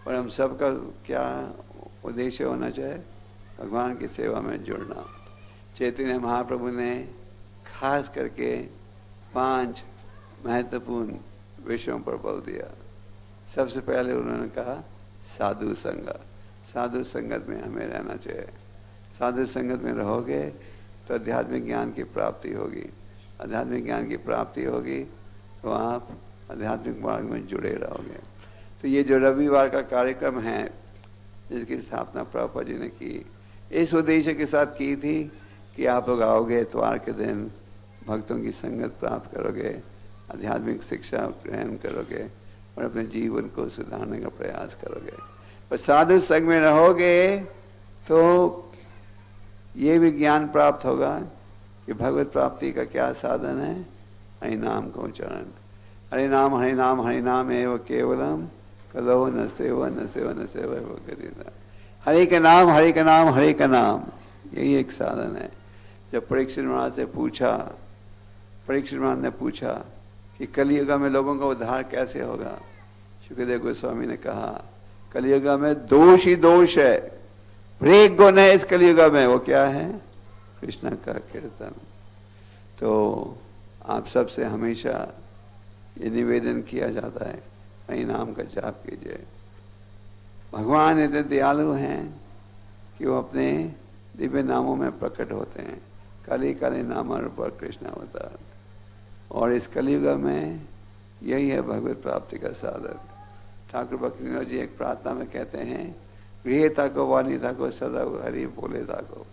और हम सबका क्या उद्देश्य होना चाहिए? भगवान की सेवा में जुड़ना। चैतन्य महाप्रभु ने खास करके 5 महत्वपूर्ण विषयों पर बल दिया। सबसे पहले उन्होंने कहा साधु संगत। साधु संगत में हमें रहना चाहिए। साधु संगत में रहोगे तो आध्यात्मिक ज्ञान की प्राप्ति होगी। आध्यात्मिक ज्ञान की प्राप्ति होगी तो आप आध्यात्मिक मार्ग में जुड़े रहोगे। तो ये जो रविवार का कार्यक्रम है जिसकी स्थापना प्रभुपाद जी ने की, इस उद्देश्य के साथ की थी कि आप लोग आओगे इतवार के दिन, भक्तों की संगत प्राप्त करोगे, आध्यात्मिक शिक्षा ग्रहण करोगे और अपने जीवन को सुधारने का प्रयास करोगे। पर साधु संग में रहोगे तो ये भी ज्ञान प्राप्त होगा कि भगवत प्राप्ति का क्या साधन है? हरि नाम का उच्चारण। हरि नाम हरि नाम हरि नाम एवं केवलम कलो न सेवा न सेवा न सेवा गतिना। हरि का नाम हरि का नाम हरि का नाम, यही एक साधन है। जब परीक्षित महाराज से पूछा, परीक्षित महाराज ने पूछा कि कलियुग में लोगों का उद्धार कैसे होगा, शुक्रदेव गोस्वामी ने कहा कलियुग में दोष ही दोष है, एक गुण है इस कलियुग में, वो क्या है? कृष्ण का कीर्तन। तो आप सबसे हमेशा ये निवेदन किया जाता है हरि नाम का जाप कीजिए। भगवान इतने दयालु हैं कि वो अपने दिव्य नामों में प्रकट होते हैं। काली काली नाम पर कृष्ण अवतार। और इस कलियुग में यही है भगवत प्राप्ति का साधन। ठाकुर भक्तिविनोद जी एक प्रार्थना में कहते हैं, गृहता को वानिता को सदा हरि बोले था को।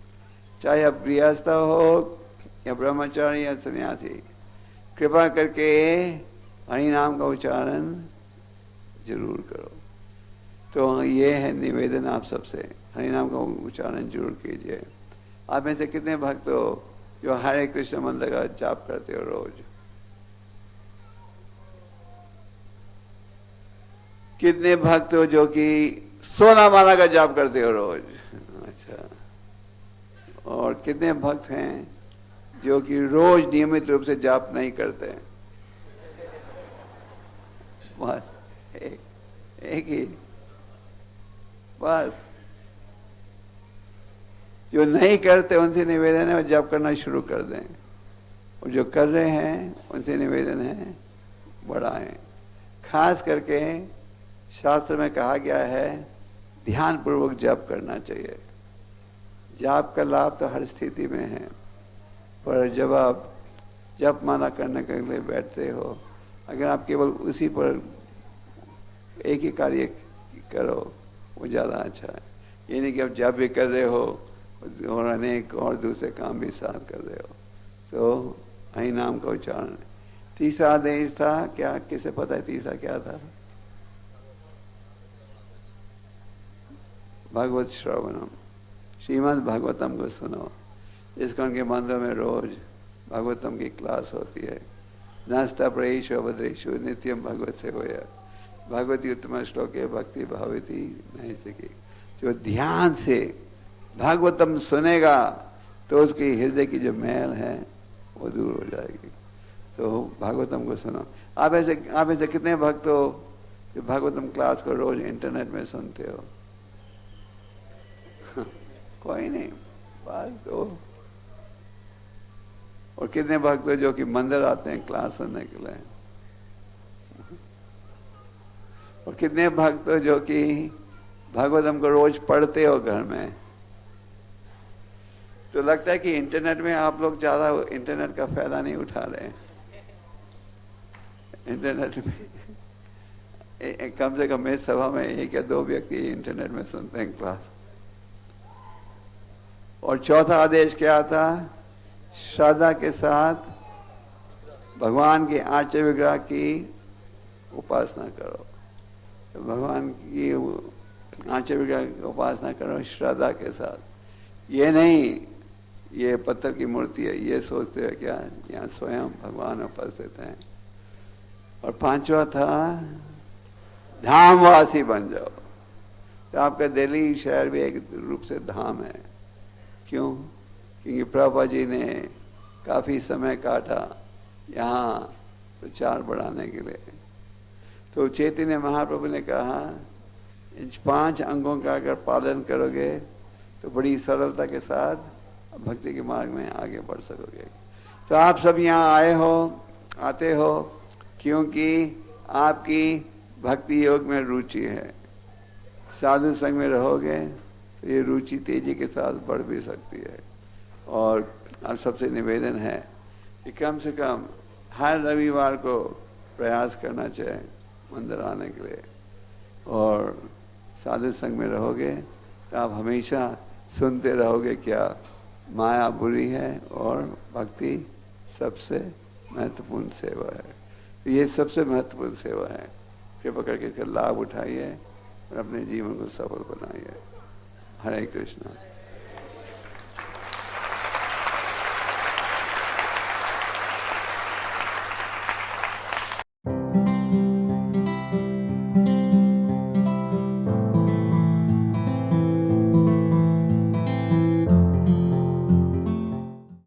चाहे अब गृहस्थ हो या ब्रह्मचारी या सन्यासी, कृपा करके हरि नाम का उच्चारण जरूर करो। तो ये है निवेदन आप सबसे, हरि नाम का उच्चारण जरूर कीजिए। आप में से कितने भक्त हो जो हरे कृष्ण मंत्र का जाप करते हो रोज? कितने भक्त हो जो कि 16 माला का जाप करते हो रोज? अच्छा। और कितने भक्त हैं जो कि रोज नियमित रूप से जाप नहीं करते? बस एक ही। बस जो नहीं करते उनसे निवेदन है वो जाप करना शुरू कर दें, और जो कर रहे हैं उनसे निवेदन है बढ़ाएं। खास करके शास्त्र में कहा गया है ध्यान पूर्वक जप करना चाहिए। जाप का लाभ तो हर स्थिति में है, पर जब आप जप माला करने के लिए बैठते हो, अगर आप केवल उसी पर एक ही कार्य करो वो ज़्यादा अच्छा है। ये नहीं कि आप जप भी कर रहे हो और अनेक और दूसरे काम भी साथ कर रहे हो। तो हरि नाम का उच्चारण। तीसरा आदेश था क्या? किसे पता है तीसरा क्या था? भगवत श्रवणम, श्रीमद् भागवतम को सुनो। इसको के मंदिरों में रोज भागवतम की क्लास होती है। नास्ता प्रेश अवधेशु नित्यम भगवत से होया, भगवती उत्तम श्लोके भक्ति भाविती नहीं सकी। जो ध्यान से भागवतम सुनेगा तो उसकी हृदय की जो मैल है वो दूर हो जाएगी। तो भागवतम को सुनो। आप ऐसे कितने भक्त हो जो भागवतम क्लास को रोज इंटरनेट में सुनते हो? कोई नहीं, बात तो। और कितने भक्त हो जो कि मंदिर आते हैं क्लास सुनने के लिए? और कितने भक्त हो जो कि भागवतम को रोज पढ़ते हो घर में? तो लगता है कि इंटरनेट में आप लोग ज्यादा इंटरनेट का फायदा नहीं उठा रहे हैं। इंटरनेट में कम से कम इस सभा में 1 या 2 व्यक्ति इंटरनेट में सुनते हैं क्लास। और चौथा आदेश क्या था? श्रद्धा के साथ भगवान के आर्चे विग्रह की उपासना करो। तो भगवान की आर्चे विग्रह की उपासना करो श्रद्धा के साथ। ये नहीं ये पत्थर की मूर्ति है, ये सोचते हैं क्या यहाँ स्वयं भगवान उपस्थित हैं। और 5वां था धामवासी बन जाओ। तो आपका दिल्ली शहर भी एक रूप से धाम है। क्यों? क्योंकि प्रभुपाद जी ने काफ़ी समय काटा यहाँ प्रचार बढ़ाने के लिए। तो चैतन्य महाप्रभु ने कहा इन 5 अंगों का अगर पालन करोगे तो बड़ी सरलता के साथ भक्ति के मार्ग में आगे बढ़ सकोगे। तो आप सब यहाँ आते हो क्योंकि आपकी भक्ति योग में रुचि है। साधु संग में रहोगे तो ये रुचि तेजी के साथ बढ़ भी सकती है। और आप सबसे निवेदन है कि कम से कम हर रविवार को प्रयास करना चाहिए मंदिर आने के लिए। और साधु संग में रहोगे तो आप हमेशा सुनते रहोगे क्या माया बुरी है और भक्ति सबसे महत्वपूर्ण सेवा है। तो ये सबसे महत्वपूर्ण सेवा है। कृपा करके इसका लाभ उठाइए और अपने जीवन को सफल बनाइए। हरे कृष्णा।